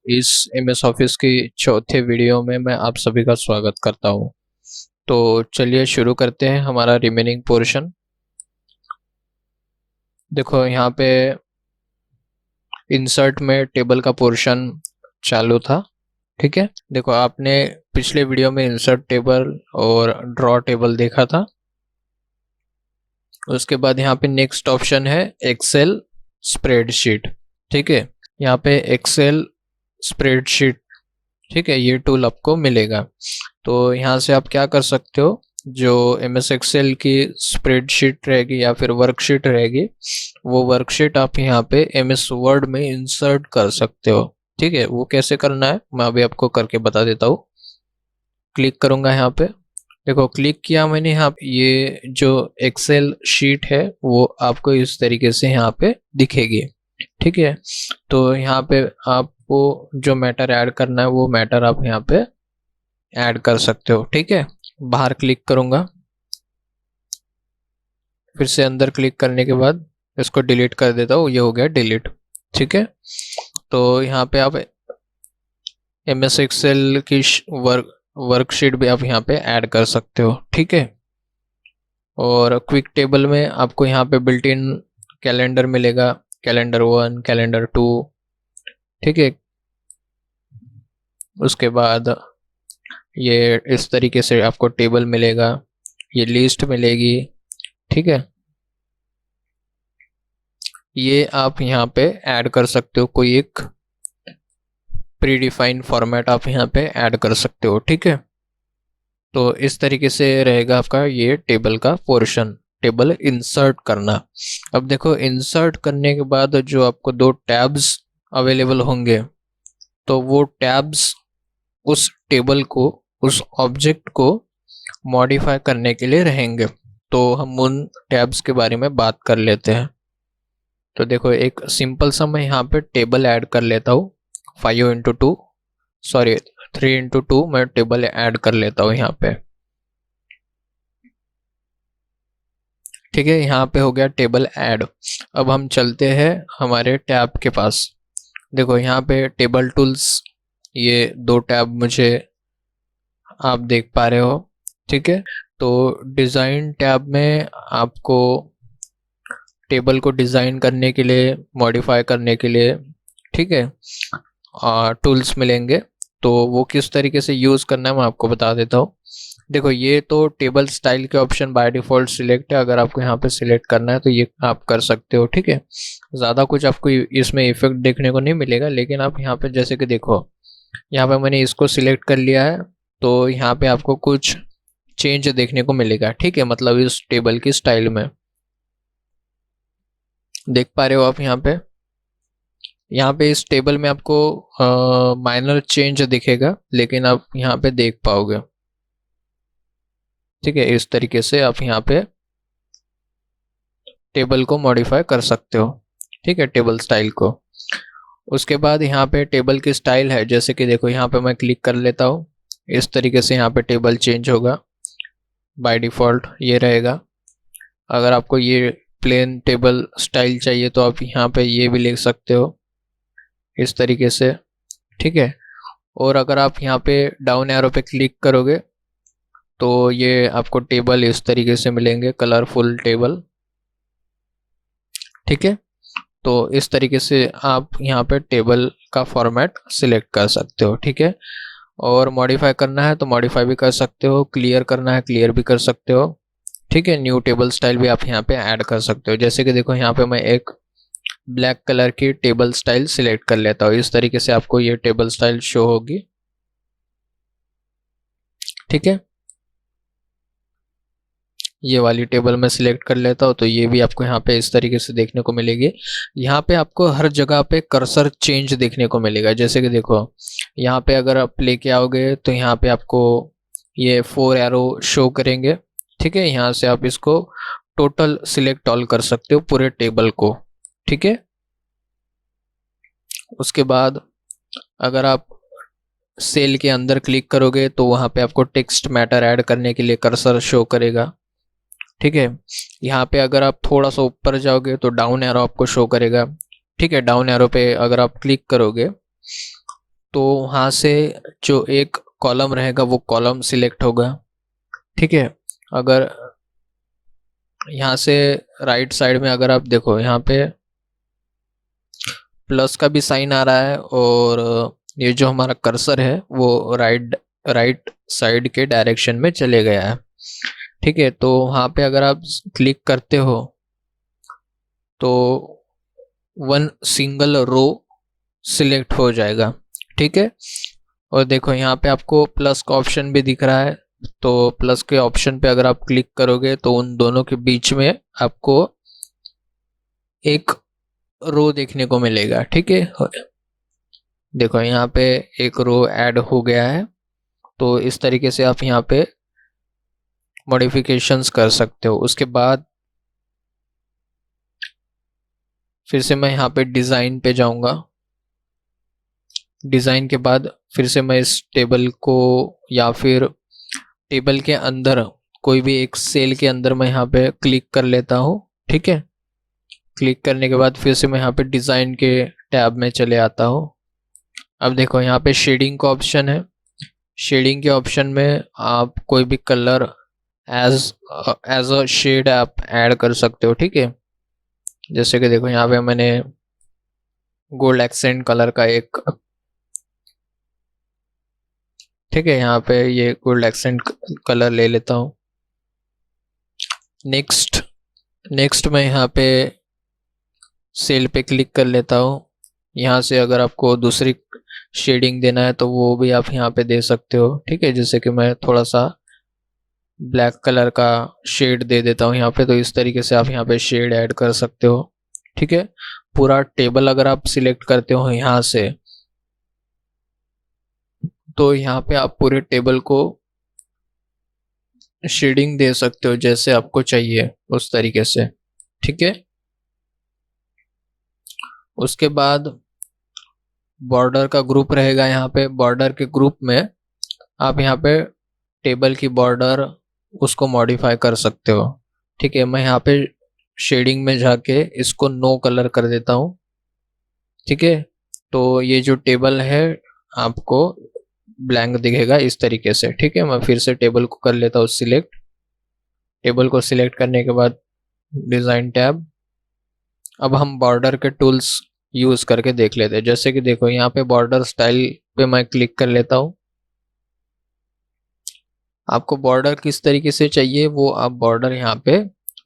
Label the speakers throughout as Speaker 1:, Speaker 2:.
Speaker 1: इस MS office की चौथे वीडियो में मैं आप सभी का स्वागत करता हूं। तो चलिए शुरू करते हैं हमारा रिमेनिंग पोर्शन। देखो यहाँ पे इंसर्ट में टेबल का पोर्शन चालू था। ठीक है, देखो आपने पिछले वीडियो में इंसर्ट टेबल और ड्रॉ टेबल देखा था। उसके बाद यहाँ पे नेक्स्ट ऑप्शन है एक्सेल स्प्रेडशीट। ठीक है, यहाँ पे एक्सेल स्प्रेडशीट, ठीक है, ये टूल आपको मिलेगा। तो यहाँ से आप क्या कर सकते हो, जो एम एस एक्सेल की स्प्रेडशीट रहेगी या फिर वर्कशीट रहेगी, वो वर्कशीट आप यहाँ पे एम एस वर्ड में इंसर्ट कर सकते हो। ठीक है, वो कैसे करना है मैं अभी आपको करके बता देता हूँ। क्लिक करूंगा यहाँ पे, देखो क्लिक किया मैंने। यहाँ ये जो एक्सेल शीट है वो आपको इस तरीके से यहाँ पे दिखेगी। ठीक है, तो यहाँ पे आपको जो मैटर ऐड करना है वो मैटर आप यहाँ पे ऐड कर सकते हो। ठीक है, बाहर क्लिक करूंगा, फिर से अंदर क्लिक करने के बाद इसको डिलीट कर देता हूँ, ये हो गया डिलीट। ठीक है, तो यहाँ पे आप एम एस एक्सेल की वर्कशीट भी आप यहाँ पे ऐड कर सकते हो। ठीक है, और क्विक टेबल में आपको यहाँ पे बिल्ट इन कैलेंडर मिलेगा, कैलेंडर 1, कैलेंडर 2। ठीक है, उसके बाद ये इस तरीके से आपको टेबल मिलेगा, ये लिस्ट मिलेगी। ठीक है, ये आप यहाँ पे ऐड कर सकते हो, कोई एक प्री डिफाइंड फॉर्मेट आप यहाँ पे ऐड कर सकते हो। ठीक है, तो इस तरीके से रहेगा आपका ये टेबल का पोर्शन, टेबल इंसर्ट करना। अब देखो इंसर्ट करने के बाद जो आपको दो टैब्स अवेलेबल होंगे, तो वो टैब्स उस टेबल को, उस ऑब्जेक्ट को मॉडिफाई करने के लिए रहेंगे। तो हम उन टैब्स के बारे में बात कर लेते हैं। तो देखो एक सिंपल सा मैं यहाँ पे टेबल ऐड कर लेता हूँ, 5x2 सॉरी 3x2 मैं टेबल ऐड कर लेता हूँ यहाँ पे। ठीक है, यहाँ पे हो गया टेबल ऐड। अब हम चलते हैं हमारे टैब के पास। देखो यहाँ पे टेबल टूल्स, ये दो टैब मुझे आप देख पा रहे हो। ठीक है, तो डिज़ाइन टैब में आपको टेबल को डिज़ाइन करने के लिए, मॉडिफाई करने के लिए, ठीक है, टूल्स मिलेंगे। तो वो किस तरीके से यूज़ करना है मैं आपको बता देता हूँ। देखो ये तो टेबल स्टाइल के ऑप्शन बाय डिफ़ॉल्ट सिलेक्ट है, अगर आपको यहाँ पे सिलेक्ट करना है तो ये आप कर सकते हो। ठीक है, ज़्यादा कुछ आपको इसमें इफेक्ट देखने को नहीं मिलेगा, लेकिन आप यहाँ पे जैसे कि देखो यहाँ पे मैंने इसको सिलेक्ट कर लिया है, तो यहाँ पे आपको कुछ चेंज देखने को मिलेगा। ठीक है, मतलब इस टेबल की स्टाइल में देख पा रहे हो आप यहाँ पे इस टेबल में आपको माइनर चेंज दिखेगा, लेकिन आप यहाँ पे देख पाओगे। ठीक है, इस तरीके से आप यहाँ पे टेबल को मॉडिफाई कर सकते हो। ठीक है, टेबल स्टाइल को। उसके बाद यहाँ पे टेबल की स्टाइल है, जैसे कि देखो यहाँ पे मैं क्लिक कर लेता हूँ, इस तरीके से यहाँ पे टेबल चेंज होगा। बाय डिफ़ॉल्ट ये रहेगा। अगर आपको ये प्लेन टेबल स्टाइल चाहिए तो आप यहाँ पे ये भी लिख सकते हो इस तरीके से। ठीक है, और अगर आप यहाँ पे डाउन एरो पे क्लिक करोगे तो ये आपको टेबल इस तरीके से मिलेंगे, कलरफुल टेबल। ठीक है, तो इस तरीके से आप यहाँ पे टेबल का फॉर्मेट सिलेक्ट कर सकते हो। ठीक है, और मॉडिफाई करना है तो मॉडिफाई भी कर सकते हो, क्लियर करना है क्लियर भी कर सकते हो। ठीक है, न्यू टेबल स्टाइल भी आप यहाँ पे ऐड कर सकते हो। जैसे कि देखो यहाँ पे मैं एक ब्लैक कलर की टेबल स्टाइल सिलेक्ट कर लेता हूँ, इस तरीके से आपको ये टेबल स्टाइल शो होगी। ठीक है, ये वाली टेबल में सिलेक्ट कर लेता हूँ, तो ये भी आपको यहाँ पे इस तरीके से देखने को मिलेगी। यहाँ पे आपको हर जगह पे कर्सर चेंज देखने को मिलेगा। जैसे कि देखो यहाँ पे अगर आप लेके आओगे तो यहाँ पे आपको ये 4 एरो शो करेंगे। ठीक है, यहाँ से आप इसको टोटल सिलेक्ट ऑल कर सकते हो पूरे टेबल को। ठीक है, उसके बाद अगर आप सेल के अंदर क्लिक करोगे तो वहाँ पे आपको टेक्स्ट मैटर ऐड करने के लिए कर्सर शो करेगा। ठीक है, यहाँ पे अगर आप थोड़ा सा ऊपर जाओगे तो डाउन एरो आपको शो करेगा। ठीक है, डाउन एरो पे अगर आप क्लिक करोगे तो वहाँ से जो एक कॉलम रहेगा वो कॉलम सिलेक्ट होगा। ठीक है, अगर यहाँ से राइट साइड में अगर आप देखो, यहाँ पे प्लस का भी साइन आ रहा है और ये जो हमारा कर्सर है वो राइट साइड के डायरेक्शन में चले गया है। ठीक है, तो वहाँ पे अगर आप क्लिक करते हो तो वन सिंगल रो सिलेक्ट हो जाएगा। ठीक है, और देखो यहाँ पे आपको प्लस का ऑप्शन भी दिख रहा है, तो प्लस के ऑप्शन पे अगर आप क्लिक करोगे तो उन दोनों के बीच में आपको एक रो देखने को मिलेगा। ठीक है, देखो यहाँ पे एक रो ऐड हो गया है। तो इस तरीके से आप यहाँ पे मॉडिफिकेशंस कर सकते हो। उसके बाद फिर से मैं यहाँ पे डिज़ाइन पे जाऊँगा। डिज़ाइन के बाद फिर से मैं इस टेबल को या फिर टेबल के अंदर कोई भी एक सेल के अंदर मैं यहाँ पे क्लिक कर लेता हूँ। ठीक है, क्लिक करने के बाद फिर से मैं यहाँ पे डिज़ाइन के टैब में चले आता हूँ। अब देखो यहाँ पे शेडिंग का ऑप्शन है। शेडिंग के ऑप्शन में आप कोई भी कलर एज अ शेड आप ऐड कर सकते हो। ठीक है, जैसे कि देखो यहाँ पे मैंने गोल्ड एक्सेंट कलर का एक, ठीक है, यहाँ पे ये गोल्ड एक्सेंट कलर ले लेता हूँ। नेक्स्ट मैं यहाँ पे सेल पे क्लिक कर लेता हूँ। यहाँ से अगर आपको दूसरी शेडिंग देना है तो वो भी आप यहाँ पे दे सकते हो। ठीक है, जैसे कि मैं थोड़ा सा ब्लैक कलर का शेड दे देता हूँ यहाँ पे, तो इस तरीके से आप यहाँ पे शेड ऐड कर सकते हो। ठीक है, पूरा टेबल अगर आप सिलेक्ट करते हो यहाँ से तो यहाँ पे आप पूरे टेबल को शेडिंग दे सकते हो जैसे आपको चाहिए उस तरीके से। ठीक है, उसके बाद बॉर्डर का ग्रुप रहेगा। यहाँ पे बॉर्डर के ग्रुप में आप यहाँ पे टेबल की बॉर्डर उसको मॉडिफाई कर सकते हो। ठीक है, मैं यहाँ पे शेडिंग में जाके इसको नो कलर कर देता हूँ। ठीक है, तो ये जो टेबल है आपको ब्लैंक दिखेगा इस तरीके से। ठीक है, मैं फिर से टेबल को कर लेता हूँ सिलेक्ट। टेबल को सिलेक्ट करने के बाद डिज़ाइन टैब, अब हम बॉर्डर के टूल्स यूज़ करके देख लेते हैं। जैसे कि देखो यहाँ पे बॉर्डर स्टाइल पे मैं क्लिक कर लेता हूँ। आपको बॉर्डर किस तरीके से चाहिए वो आप बॉर्डर यहाँ पे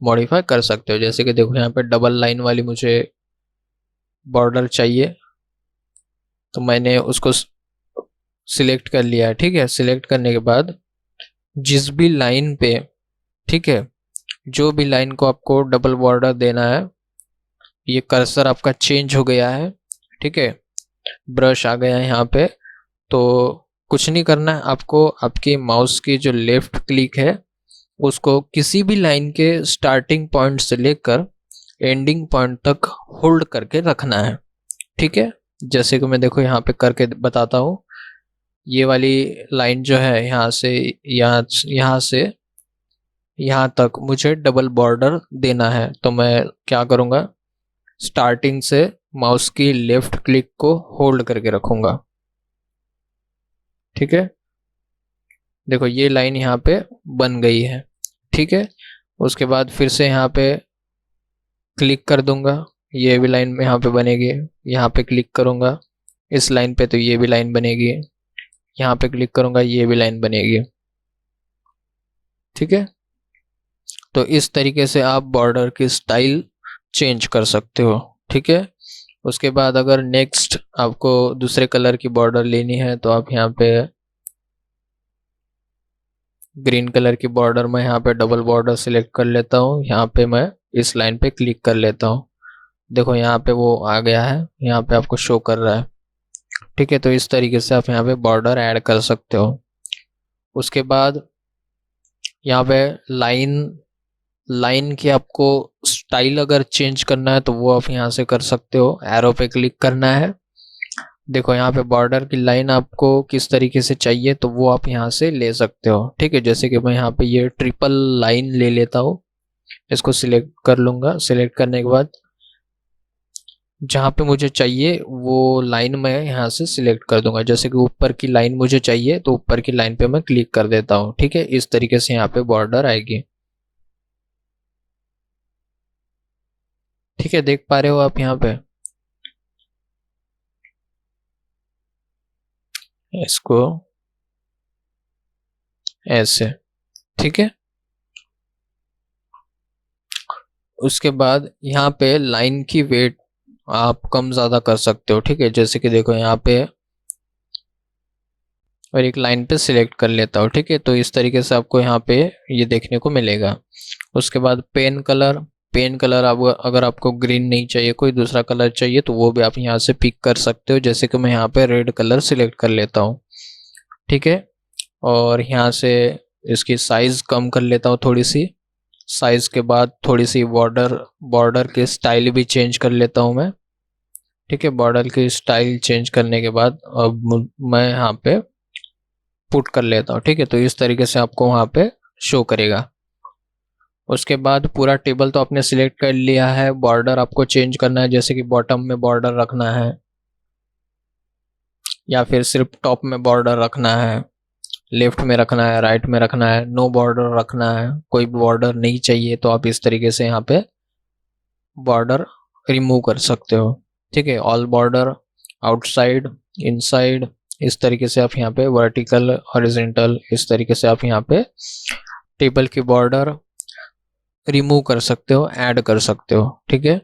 Speaker 1: मॉडिफाई कर सकते हो। जैसे कि देखो यहाँ पे डबल लाइन वाली मुझे बॉर्डर चाहिए, तो मैंने उसको सिलेक्ट कर लिया है। ठीक है, सिलेक्ट करने के बाद जिस भी लाइन पे, ठीक है, जो भी लाइन को आपको डबल बॉर्डर देना है, ये कर्सर आपका चेंज हो गया है। ठीक है, ब्रश आ गया है यहाँ पे, तो कुछ नहीं करना है आपको, आपकी माउस की जो लेफ्ट क्लिक है उसको किसी भी लाइन के स्टार्टिंग पॉइंट से लेकर एंडिंग पॉइंट तक होल्ड करके रखना है। ठीक है, जैसे कि मैं देखो यहाँ पे करके बताता हूँ। ये वाली लाइन जो है यहाँ से यहाँ तक मुझे डबल बॉर्डर देना है, तो मैं क्या करूँगा, स्टार्टिंग से माउस की लेफ्ट क्लिक को होल्ड करके रखूँगा। ठीक है, देखो ये लाइन यहाँ पे बन गई है। ठीक है, उसके बाद फिर से यहाँ पे क्लिक कर दूंगा, ये भी लाइन में यहाँ पे बनेगी। यहाँ पे क्लिक करूँगा इस लाइन पे तो ये भी लाइन बनेगी। यहाँ पे क्लिक करूँगा ये भी लाइन बनेगी। ठीक है, तो इस तरीके से आप बॉर्डर की स्टाइल चेंज कर सकते हो। ठीक है, उसके बाद अगर नेक्स्ट आपको दूसरे कलर की बॉर्डर लेनी है तो आप यहाँ पे ग्रीन कलर की बॉर्डर में यहाँ पे डबल बॉर्डर सिलेक्ट कर लेता हूँ। यहाँ पे मैं इस लाइन पे क्लिक कर लेता हूँ। देखो यहाँ पे वो आ गया है, यहाँ पे आपको शो कर रहा है। ठीक है, तो इस तरीके से आप यहाँ पे बॉर्डर ऐड कर सकते हो। उसके बाद यहाँ पे लाइन की आपको स्टाइल अगर चेंज करना है तो वो आप यहाँ से कर सकते हो। एरो पे क्लिक करना है, देखो यहाँ पे बॉर्डर की लाइन आपको किस तरीके से चाहिए तो वो आप यहाँ से ले सकते हो। ठीक है, जैसे कि मैं यहाँ पे ये ट्रिपल लाइन ले लेता हूँ, इसको सिलेक्ट कर लूँगा। सिलेक्ट करने के बाद जहाँ पे मुझे चाहिए वो लाइन मैं यहाँ से सिलेक्ट कर दूंगा। जैसे कि ऊपर की लाइन मुझे चाहिए तो ऊपर की लाइन पे मैं क्लिक कर देता हूँ। ठीक है, इस तरीके से यहाँ पे बॉर्डर आएगी। ठीक है, देख पा रहे हो आप यहाँ पे इसको ऐसे। ठीक है, उसके बाद यहाँ पे लाइन की वेट आप कम ज़्यादा कर सकते हो। ठीक है, जैसे कि देखो यहाँ पे और एक लाइन पे सिलेक्ट कर लेता हूँ। ठीक है, तो इस तरीके से आपको यहाँ पे ये देखने को मिलेगा। उसके बाद पेन कलर आप अगर आपको ग्रीन नहीं चाहिए, कोई दूसरा कलर चाहिए तो वो भी आप यहाँ से पिक कर सकते हो। जैसे कि मैं यहाँ पे रेड कलर सिलेक्ट कर लेता हूँ। ठीक है, और यहाँ से इसकी साइज़ कम कर लेता हूँ थोड़ी सी। साइज़ के बाद थोड़ी सी बॉर्डर बॉर्डर की स्टाइल भी चेंज कर लेता हूँ मैं। ठीक है, बॉर्डर की स्टाइल चेंज करने के बाद अब मैं यहाँ पे पुट कर लेता हूँ। ठीक है, तो इस तरीके से आपको वहाँ पे शो करेगा। उसके बाद पूरा टेबल तो आपने सिलेक्ट कर लिया है। बॉर्डर आपको चेंज करना है, जैसे कि बॉटम में बॉर्डर रखना है या फिर सिर्फ टॉप में बॉर्डर रखना है, लेफ्ट में रखना है, राइट में रखना है, नो बॉर्डर रखना है, कोई बॉर्डर नहीं चाहिए तो आप इस तरीके से यहाँ पे बॉर्डर रिमूव कर सकते हो। ठीक है, ऑल बॉर्डर, आउटसाइड, इनसाइड, इस तरीके से आप यहाँ पे वर्टिकल, हॉरिजॉन्टल, इस तरीके से आप यहाँ पे टेबल की बॉर्डर रिमूव कर सकते हो, ऐड कर सकते हो। ठीक है,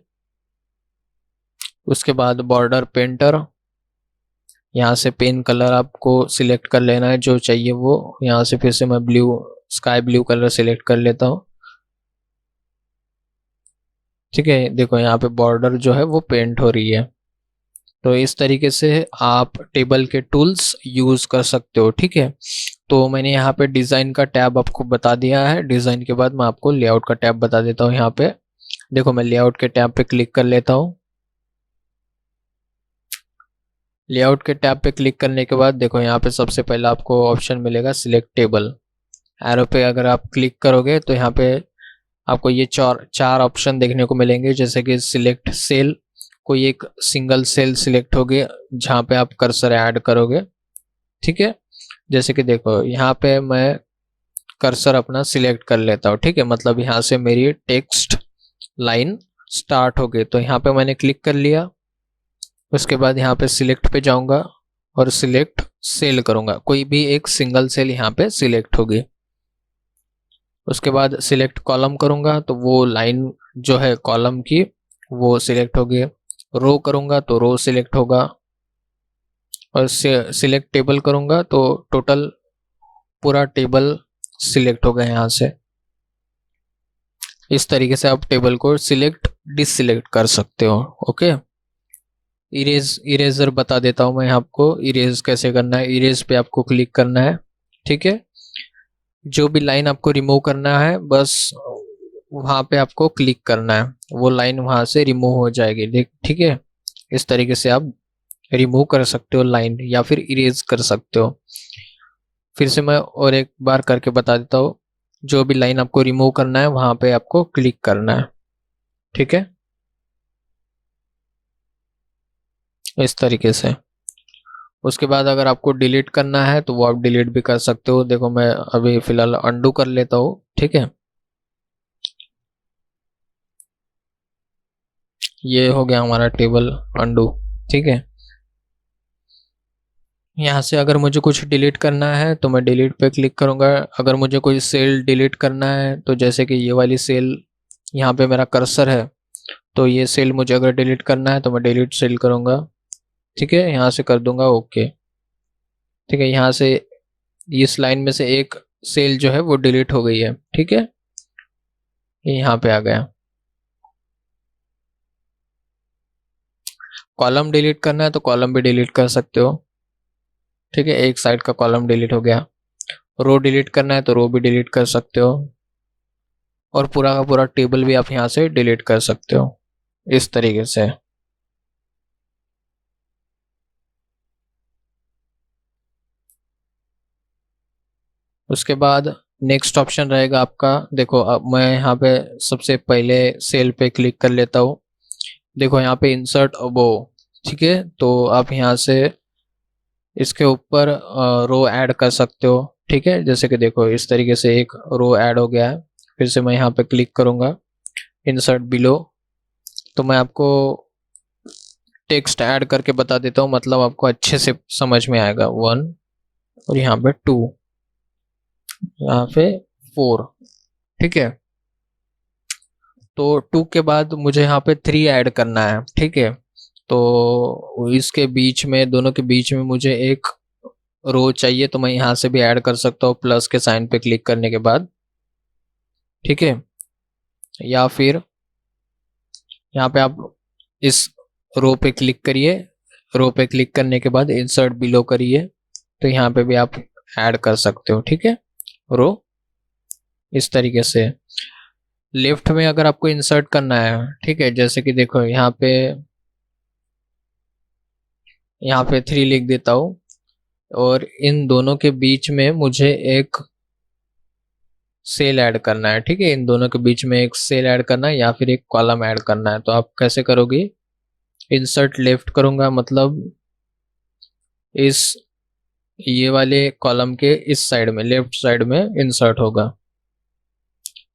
Speaker 1: उसके बाद बॉर्डर पेंटर, यहाँ से पेन कलर आपको सिलेक्ट कर लेना है जो चाहिए वो। यहाँ से फिर से मैं स्काई ब्लू कलर सिलेक्ट कर लेता हूँ। ठीक है, देखो यहाँ पे बॉर्डर जो है वो पेंट हो रही है। तो इस तरीके से आप टेबल के टूल्स यूज कर सकते हो। ठीक है, तो मैंने यहाँ पे डिज़ाइन का टैब आपको बता दिया है। डिज़ाइन के बाद मैं आपको लेआउट का टैब बता देता हूँ। यहाँ पे देखो, मैं लेआउट के टैब पे क्लिक कर लेता हूँ। लेआउट के टैब पे क्लिक करने के बाद देखो यहाँ पे सबसे पहले आपको ऑप्शन मिलेगा सिलेक्ट टेबल। एरो पे अगर आप क्लिक करोगे तो यहाँ पे आपको ये चार चार ऑप्शन देखने को मिलेंगे। जैसे कि सिलेक्ट सेल, कोई एक सिंगल सेल सिलेक्ट होगी जहाँ पे आप कर्सर ऐड करोगे। ठीक है, जैसे कि देखो यहाँ पे मैं कर्सर अपना सिलेक्ट कर लेता हूँ। ठीक है, मतलब यहाँ से मेरी टेक्स्ट लाइन स्टार्ट हो गई। तो यहाँ पे मैंने क्लिक कर लिया। उसके बाद यहाँ पे सिलेक्ट पे जाऊँगा और सिलेक्ट सेल करूँगा, कोई भी एक सिंगल सेल यहाँ पे सिलेक्ट होगी। उसके बाद सिलेक्ट कॉलम करूँगा तो वो लाइन जो है कॉलम की वो सिलेक्ट होगी। रो करूँगा तो रो सिलेक्ट होगा, और सिलेक्ट टेबल करूँगा तो टोटल पूरा टेबल सिलेक्ट होगा यहाँ से। इस तरीके से आप टेबल को सिलेक्ट डिससिलेक्ट कर सकते हो। ओके, इरेजर बता देता हूँ मैं आपको, इरेज कैसे करना है। इरेज पे आपको क्लिक करना है। ठीक है, जो भी लाइन आपको रिमूव करना है बस वहाँ पे आपको क्लिक करना है, वो लाइन वहाँ से रिमूव हो जाएगी। देख, ठीक है, इस तरीके से आप रिमूव कर सकते हो लाइन या फिर इरेज कर सकते हो। फिर से मैं और एक बार करके बता देता हूँ। जो भी लाइन आपको रिमूव करना है वहाँ पे आपको क्लिक करना है। ठीक है, इस तरीके से। उसके बाद अगर आपको डिलीट करना है तो वो आप डिलीट भी कर सकते हो। देखो मैं अभी फिलहाल अंडू कर लेता हूँ। ठीक है, ये हो गया हमारा टेबल अंडू। ठीक है, यहाँ से अगर मुझे कुछ डिलीट करना है तो मैं डिलीट पे क्लिक करूँगा। अगर मुझे कोई सेल डिलीट करना है तो जैसे कि ये वाली सेल, यहाँ पे मेरा कर्सर है तो ये सेल मुझे अगर डिलीट करना है तो मैं डिलीट सेल करूँगा। ठीक है, यहाँ से कर दूंगा ओके। ठीक है, यहाँ से इस लाइन में से एक सेल जो है वो डिलीट हो गई है। ठीक है, ये यहाँ पे आ गया। कॉलम डिलीट करना है तो कॉलम भी डिलीट कर सकते हो। ठीक है, एक साइड का कॉलम डिलीट हो गया। रो डिलीट करना है तो रो भी डिलीट कर सकते हो, और पूरा का पूरा टेबल भी आप यहाँ से डिलीट कर सकते हो इस तरीके से। उसके बाद नेक्स्ट ऑप्शन रहेगा आपका। देखो अब मैं यहाँ पे सबसे पहले सेल पे क्लिक कर लेता हूँ। देखो यहाँ पे इंसर्ट अबो, ठीक है, तो आप यहाँ से इसके ऊपर रो ऐड कर सकते हो, ठीक है। जैसे कि देखो इस तरीके से एक रो ऐड हो गया है। फिर से मैं यहाँ पे क्लिक करूंगा इंसर्ट बिलो, तो मैं आपको टेक्स्ट ऐड करके बता देता हूँ, मतलब आपको अच्छे से समझ में आएगा। 1 और यहाँ पे 2, यहाँ पे 4, ठीक है। तो 2 के बाद मुझे यहाँ पे 3 ऐड करना है, ठीक है। तो इसके बीच में, दोनों के बीच में मुझे एक रो चाहिए, तो मैं यहाँ से भी ऐड कर सकता हूँ प्लस के साइन पे क्लिक करने के बाद, ठीक है। या फिर यहाँ पे आप इस रो पे क्लिक करिए, रो पे क्लिक करने के बाद इंसर्ट बिलो करिए, तो यहाँ पे भी आप ऐड कर सकते हो, ठीक है, रो। इस तरीके से लेफ्ट में अगर आपको इंसर्ट करना है, ठीक है, जैसे कि देखो यहाँ पे 3 लिख देता हूँ, और इन दोनों के बीच में मुझे एक सेल ऐड करना है, ठीक है। इन दोनों के बीच में एक सेल ऐड करना है या फिर एक कॉलम ऐड करना है। तो आप कैसे करोगे, इंसर्ट लेफ्ट करूंगा, मतलब इस ये वाले कॉलम के इस साइड में, लेफ्ट साइड में इंसर्ट होगा,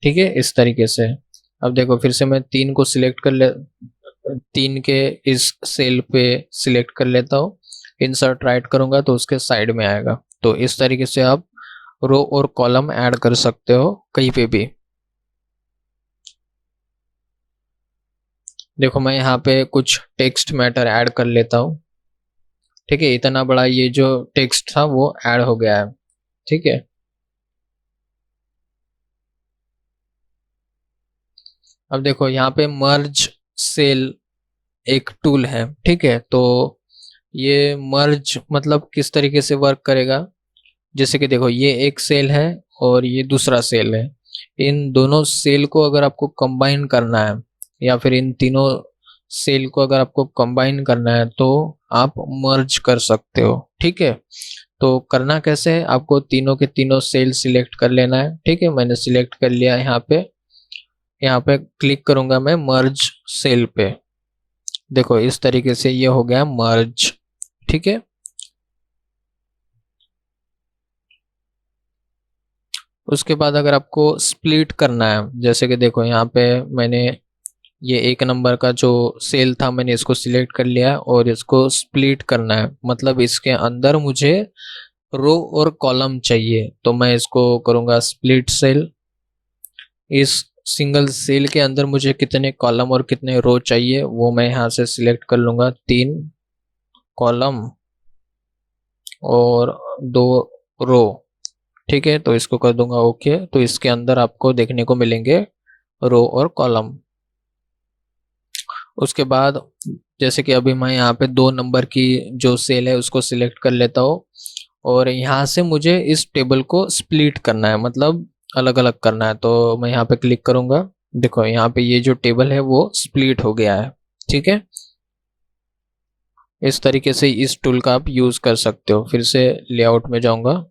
Speaker 1: ठीक है, इस तरीके से। अब देखो फिर से मैं 3 को सिलेक्ट कर ले, 3 के इस सेल पे सिलेक्ट कर लेता हूँ, इंसर्ट राइट करूंगा तो उसके साइड में आएगा। तो इस तरीके से आप रो और कॉलम ऐड कर सकते हो कहीं पे भी। देखो मैं यहाँ पे कुछ टेक्स्ट मैटर ऐड कर लेता हूँ, ठीक है। इतना बड़ा ये जो टेक्स्ट था वो ऐड हो गया है, ठीक है। अब देखो यहाँ पे मर्ज सेल एक टूल है, ठीक है। तो ये मर्ज मतलब किस तरीके से वर्क करेगा, जैसे कि देखो ये एक सेल है और ये दूसरा सेल है। इन दोनों सेल को अगर आपको कंबाइन करना है, या फिर इन तीनों सेल को अगर आपको कंबाइन करना है, तो आप मर्ज कर सकते हो, ठीक है। तो करना कैसे है, आपको तीनों के तीनों सेल सिलेक्ट कर लेना है, ठीक है। मैंने सिलेक्ट कर लिया यहाँ पे क्लिक करूंगा मैं मर्ज सेल पे। देखो इस तरीके से ये हो गया मर्ज, ठीक है। उसके बाद अगर आपको स्प्लिट करना है, जैसे कि देखो यहाँ पे मैंने ये 1 नंबर का जो सेल था मैंने इसको सिलेक्ट कर लिया और इसको स्प्लिट करना है, मतलब इसके अंदर मुझे रो और कॉलम चाहिए। तो मैं इसको करूँगा स्प्लिट सेल। इस सिंगल सेल के अंदर मुझे कितने कॉलम और कितने रो चाहिए वो मैं यहाँ से सिलेक्ट कर लूँगा, 3 कॉलम और 2 रो, ठीक है। तो इसको कर दूंगा ओके। तो इसके अंदर आपको देखने को मिलेंगे रो और कॉलम। उसके बाद जैसे कि अभी मैं यहाँ पे 2 नंबर की जो सेल है उसको सिलेक्ट कर लेता हूँ, और यहाँ से मुझे इस टेबल को स्प्लिट करना है, मतलब अलग अलग करना है। तो मैं यहाँ पे क्लिक करूंगा, देखो यहाँ पे ये जो टेबल है वो स्प्लिट हो गया है, ठीक है। इस तरीके से इस टूल का आप यूज कर सकते हो। फिर से लेआउट में जाऊंगा,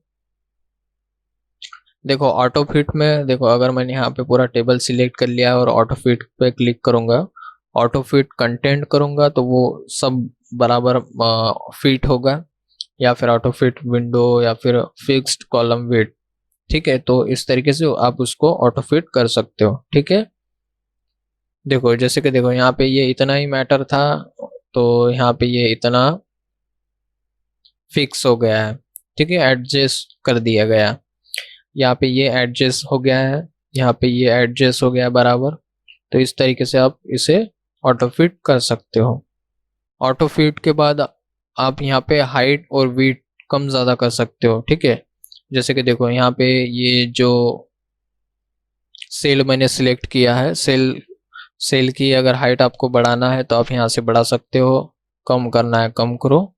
Speaker 1: देखो ऑटो फिट में, देखो अगर मैंने यहाँ पे पूरा टेबल सिलेक्ट कर लिया और ऑटो फिट पे क्लिक करूंगा, ऑटो फिट कंटेंट करूंगा तो वो सब बराबर फिट होगा, या फिर ऑटो फिट विंडो, या फिर फिक्स्ड कॉलम विड्थ, ठीक है। तो इस तरीके से आप उसको ऑटो फिट कर सकते हो, ठीक है। देखो जैसे कि देखो यहाँ पे ये इतना ही मैटर था, तो यहाँ पे ये इतना फिक्स हो गया है, ठीक है, एडजस्ट कर दिया गया। यहाँ पे ये एडजस्ट हो गया है, यहाँ पे ये एडजस्ट हो गया है बराबर। तो इस तरीके से आप इसे ऑटो फिट कर सकते हो। ऑटो फिट के बाद आप यहाँ पे हाइट और विड्थ कम ज़्यादा कर सकते हो, ठीक है। जैसे कि देखो यहाँ पे ये जो सेल मैंने सिलेक्ट किया है, सेल सेल की अगर हाइट आपको बढ़ाना है तो आप यहाँ से बढ़ा सकते हो, कम करना है कम करो,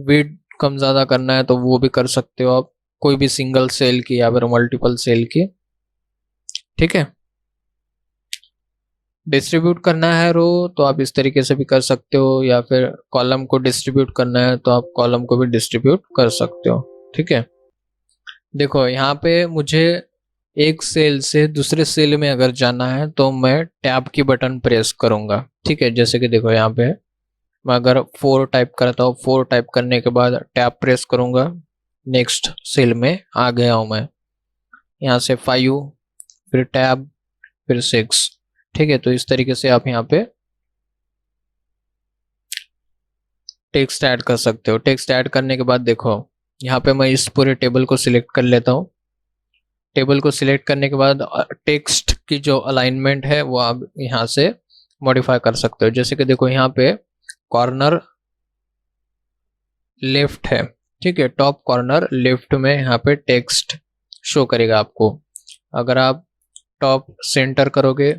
Speaker 1: विड्थ कम ज़्यादा करना है तो वो भी कर सकते हो आप, कोई भी सिंगल सेल की या फिर मल्टीपल सेल की, ठीक है। डिस्ट्रीब्यूट करना है रो तो आप इस तरीके से भी कर सकते हो, या फिर कॉलम को डिस्ट्रीब्यूट करना है तो आप कॉलम को भी डिस्ट्रीब्यूट कर सकते हो, ठीक है। देखो यहाँ पे मुझे एक सेल से दूसरे सेल में अगर जाना है तो मैं टैब की बटन प्रेस करूंगा। ठीक है, जैसे कि देखो यहाँ पे मैं अगर 4 टाइप करता हूँ, 4 टाइप करने के बाद टैब प्रेस करूंगा, नेक्स्ट सेल में आ गया हूँ मैं। यहाँ से 5, फिर टैब, फिर 6। ठीक है, तो इस तरीके से आप यहाँ पे टेक्स्ट ऐड कर सकते हो। टेक्स्ट ऐड करने के बाद देखो यहाँ पे मैं इस पूरे टेबल को सिलेक्ट कर लेता हूँ। टेबल को सिलेक्ट करने के बाद टेक्स्ट की जो अलाइनमेंट है वो आप यहाँ से मॉडिफाई कर सकते हो। जैसे कि देखो यहाँ पे कॉर्नर लेफ्ट है। ठीक है, टॉप कॉर्नर लेफ्ट में यहाँ पे टेक्स्ट शो करेगा आपको। अगर आप टॉप सेंटर करोगे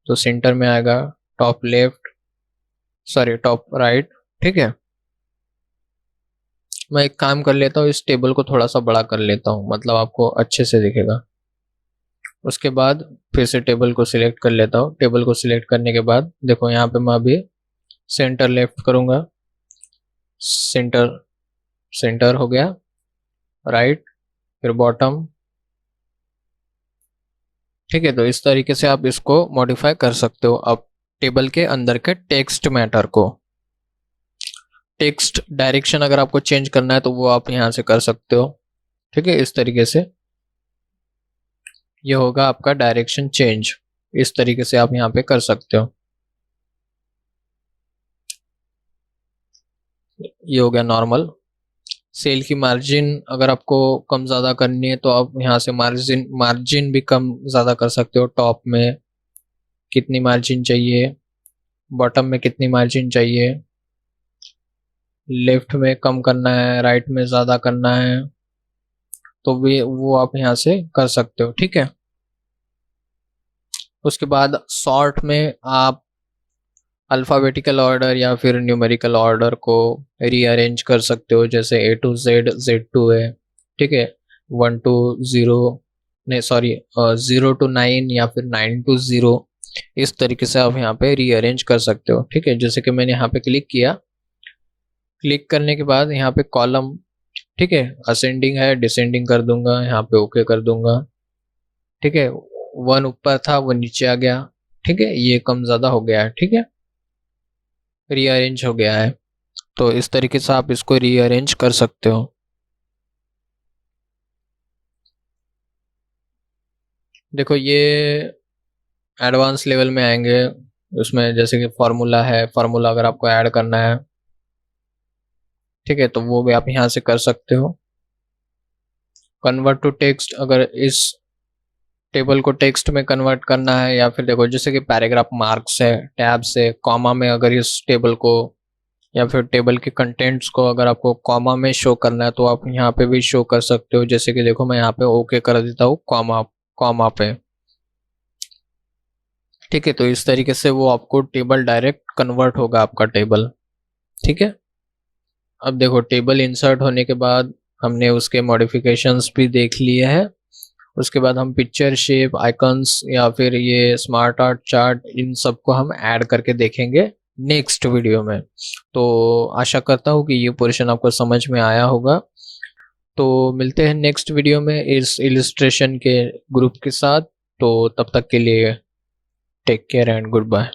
Speaker 1: तो सेंटर में आएगा, top left, sorry top right. ठीक है, मैं एक काम कर लेता हूँ, इस टेबल को थोड़ा सा बड़ा कर लेता हूँ, मतलब आपको अच्छे से दिखेगा। उसके बाद फिर से टेबल को सिलेक्ट कर लेता हूँ। टेबल को सिलेक्ट करने के बाद देखो यहाँ पे मैं अभी सेंटर लेफ्ट करूँगा, सेंटर, सेंटर हो गया, राइट, फिर बॉटम। ठीक है, तो इस तरीके से आप इसको मॉडिफाई कर सकते हो अब टेबल के अंदर के टेक्स्ट मैटर को। टेक्स्ट डायरेक्शन अगर आपको चेंज करना है तो वो आप यहाँ से कर सकते हो। ठीक है, इस तरीके से ये होगा आपका डायरेक्शन चेंज। इस तरीके से आप यहाँ पे कर सकते हो। ये हो गया नॉर्मल। सेल की मार्जिन अगर आपको कम ज़्यादा करनी है तो आप यहाँ से मार्जिन मार्जिन भी कम ज़्यादा कर सकते हो। टॉप में कितनी मार्जिन चाहिए, बॉटम में कितनी मार्जिन चाहिए, लेफ्ट में कम करना है, राइट में ज़्यादा करना है, तो भी वो आप यहाँ से कर सकते हो। ठीक है, उसके बाद सॉर्ट में आप अल्फ़ाबेटिकल ऑर्डर या फिर न्यूमेरिकल ऑर्डर को रीअरेंज कर सकते हो। जैसे A to Z, Z to है। ठीक है, 1 to 0, नहीं सॉरी 0 to 9 या फिर 9 to 0। इस तरीके से आप यहाँ पे रीअरेंज कर सकते हो। ठीक है, जैसे कि मैंने यहाँ पे क्लिक किया, क्लिक करने के बाद यहाँ पे कॉलम, ठीक है, असेंडिंग है, डिसेंडिंग कर दूंगा, यहाँ पे ओके कर दूंगा। ठीक है, 1 ऊपर था वो नीचे आ गया। ठीक है, ये कम ज़्यादा हो गया है। ठीक है, रीअरेंज हो गया है। तो इस तरीके से आप इसको रीअरेंज कर सकते हो। देखो ये एडवांस लेवल में आएंगे, उसमें जैसे कि फार्मूला है, फार्मूला अगर आपको ऐड करना है, ठीक है, तो वो भी आप यहाँ से कर सकते हो। कन्वर्ट टू टेक्स्ट, अगर इस टेबल को टेक्स्ट में कन्वर्ट करना है, या फिर देखो जैसे कि पैराग्राफ मार्क्स है, टैब्स है, कॉमा में अगर इस टेबल को या फिर टेबल के कंटेंट्स को अगर आपको कॉमा में शो करना है तो आप यहाँ पे भी शो कर सकते हो। जैसे कि देखो मैं यहाँ पे ओके कर देता हूँ कॉमा, कॉमा पे। ठीक है, तो इस तरीके से वो आपको टेबल डायरेक्ट कन्वर्ट होगा आपका टेबल। ठीक है, अब देखो टेबल इंसर्ट होने के बाद हमने उसके मॉडिफिकेशंस भी देख लिए हैं। उसके बाद हम पिक्चर, शेप, आइकन्स या फिर ये स्मार्ट आर्ट चार्ट, इन सबको हम ऐड करके देखेंगे नेक्स्ट वीडियो में। तो आशा करता हूँ कि ये पोर्शन आपको समझ में आया होगा। तो मिलते हैं नेक्स्ट वीडियो में इस इलिस्ट्रेशन के ग्रुप के साथ। तो तब तक के लिए take care and good bye.